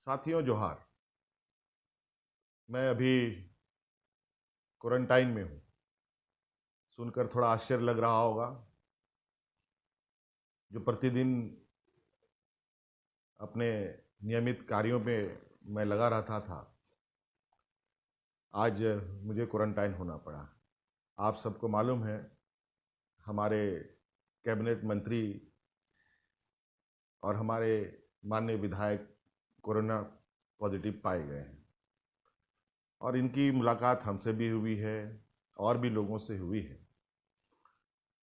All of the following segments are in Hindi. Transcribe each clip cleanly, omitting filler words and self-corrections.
साथियों जोहार। मैं अभी क्वारंटाइन में हूँ। सुनकर थोड़ा आश्चर्य लग रहा होगा। जो प्रतिदिन अपने नियमित कार्यों पे मैं लगा रहता था, आज मुझे क्वारंटाइन होना पड़ा। आप सबको मालूम है, हमारे कैबिनेट मंत्री और हमारे माननीय विधायक कोरोना पॉजिटिव पाए गए हैं और इनकी मुलाकात हमसे भी हुई है और भी लोगों से हुई है।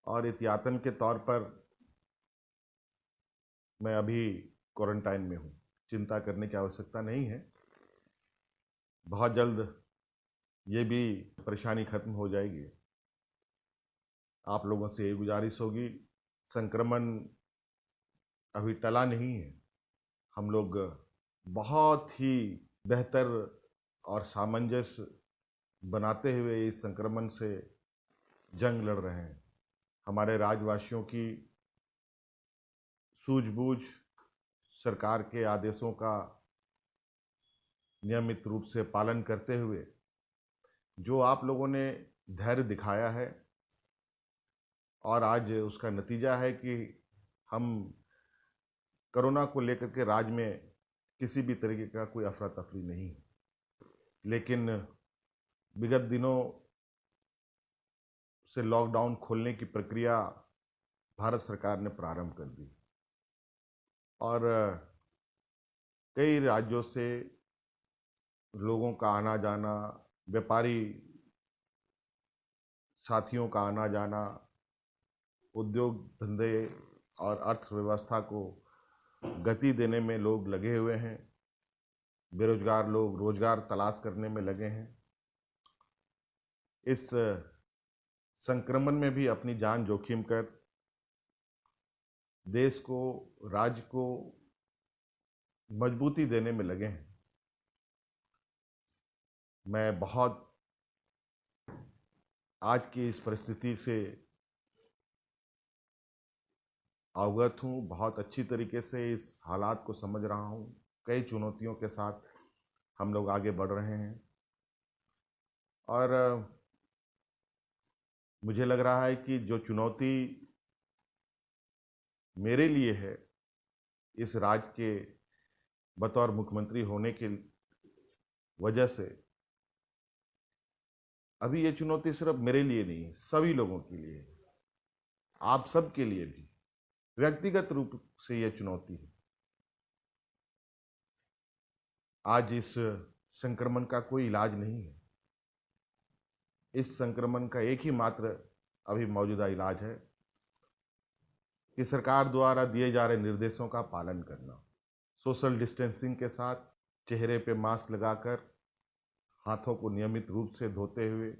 और एहतियातन के तौर पर मैं अभी क्वारंटाइन में हूँ। चिंता करने की आवश्यकता नहीं है। बहुत जल्द ये भी परेशानी खत्म हो जाएगी। आप लोगों से ये गुजारिश होगी, संक्रमण अभी टला नहीं है। हम लोग बहुत ही बेहतर और सामंजस्य बनाते हुए इस संक्रमण से जंग लड़ रहे हैं। हमारे राज्यवासियों की सूझबूझ, सरकार के आदेशों का नियमित रूप से पालन करते हुए जो आप लोगों ने धैर्य दिखाया है, और आज उसका नतीजा है कि हम कोरोना को लेकर के राज्य में किसी भी तरीके का कोई अफरा तफरी नहीं है। लेकिन विगत दिनों से लॉकडाउन खोलने की प्रक्रिया भारत सरकार ने प्रारंभ कर दी और कई राज्यों से लोगों का आना जाना, व्यापारी साथियों का आना जाना, उद्योग धंधे और अर्थव्यवस्था को गति देने में लोग लगे हुए हैं। बेरोजगार लोग रोजगार तलाश करने में लगे हैं। इस संक्रमण में भी अपनी जान जोखिम कर देश को, राज्य को मजबूती देने में लगे हैं। मैं बहुत आज की इस परिस्थिति से अवगत हूँ, बहुत अच्छी तरीके से इस हालात को समझ रहा हूँ। कई चुनौतियों के साथ हम लोग आगे बढ़ रहे हैं और मुझे लग रहा है कि जो चुनौती मेरे लिए है, इस राज्य के बतौर मुख्यमंत्री होने की वजह से, अभी ये चुनौती सिर्फ मेरे लिए नहीं है, सभी लोगों के लिए है। आप सब के लिए भी व्यक्तिगत रूप से यह चुनौती है। आज इस संक्रमण का कोई इलाज नहीं है। इस संक्रमण का एक ही मात्र अभी मौजूदा इलाज है कि सरकार द्वारा दिए जा रहे निर्देशों का पालन करना, सोशल डिस्टेंसिंग के साथ, चेहरे पे मास्क लगाकर, हाथों को नियमित रूप से धोते हुए,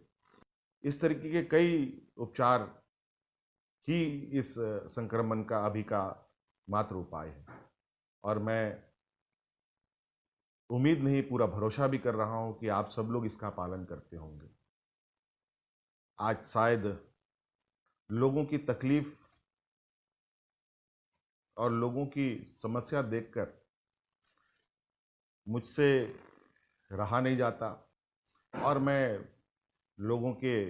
इस तरीके के कई उपचार ही इस संक्रमण का अभी का मात्र उपाय है। और मैं उम्मीद नहीं, पूरा भरोसा भी कर रहा हूं कि आप सब लोग इसका पालन करते होंगे। आज शायद लोगों की तकलीफ और लोगों की समस्या देखकर मुझसे रहा नहीं जाता और मैं लोगों के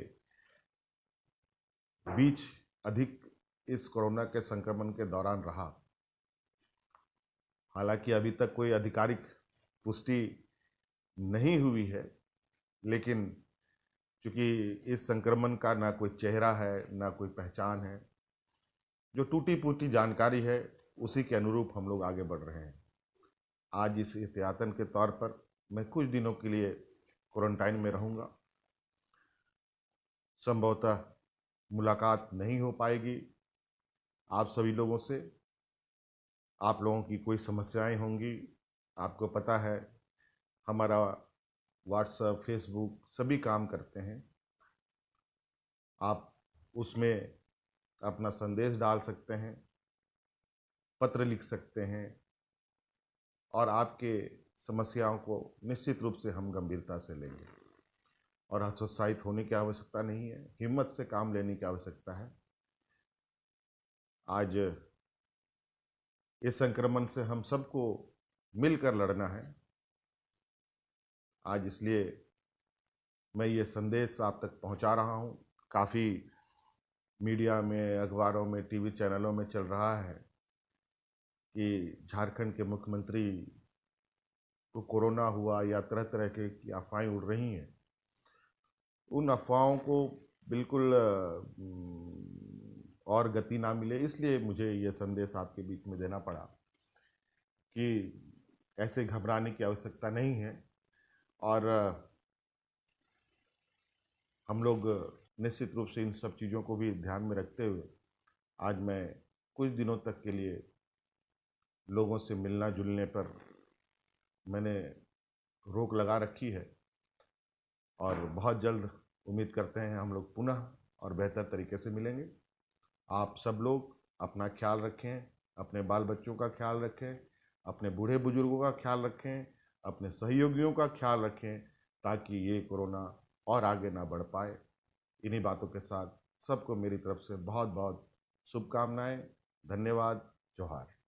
बीच अधिक इस कोरोना के संक्रमण के दौरान रहा। हालांकि अभी तक कोई आधिकारिक पुष्टि नहीं हुई है, लेकिन क्योंकि इस संक्रमण का ना कोई चेहरा है, ना कोई पहचान है, जो टूटी फूटी जानकारी है उसी के अनुरूप हम लोग आगे बढ़ रहे हैं। आज इस एहतियातन के तौर पर मैं कुछ दिनों के लिए क्वारंटाइन में रहूँगा। संभवतः मुलाकात नहीं हो पाएगी आप सभी लोगों से। आप लोगों की कोई समस्याएं होंगी। आपको पता है, हमारा व्हाट्सएप, फेसबुक सभी काम करते हैं। आप उसमें अपना संदेश डाल सकते हैं, पत्र लिख सकते हैं और आपके समस्याओं को निश्चित रूप से हम गंभीरता से लेंगे। और हतोत्साहित होने की आवश्यकता नहीं है, हिम्मत से काम लेने की आवश्यकता है। आज इस संक्रमण से हम सबको मिलकर लड़ना है। आज इसलिए मैं ये संदेश आप तक पहुंचा रहा हूं। काफ़ी मीडिया में, अखबारों में, टीवी चैनलों में चल रहा है कि झारखंड के मुख्यमंत्री को कोरोना हुआ या तरह तरह की अफवाहें उड़ रही हैं। उन अफवाहों को बिल्कुल और गति ना मिले, इसलिए मुझे ये संदेश आपके बीच में देना पड़ा कि ऐसे घबराने की आवश्यकता नहीं है। और हम लोग निश्चित रूप से इन सब चीज़ों को भी ध्यान में रखते हुए आज मैं कुछ दिनों तक के लिए लोगों से मिलना जुलने पर मैंने रोक लगा रखी है। और बहुत जल्द उम्मीद करते हैं हम लोग पुनः और बेहतर तरीके से मिलेंगे। आप सब लोग अपना ख्याल रखें, अपने बाल बच्चों का ख्याल रखें, अपने बूढ़े बुजुर्गों का ख्याल रखें, अपने सहयोगियों का ख्याल रखें, ताकि ये कोरोना और आगे ना बढ़ पाए। इन्हीं बातों के साथ सबको मेरी तरफ से बहुत बहुत शुभकामनाएं। धन्यवाद। जोहार।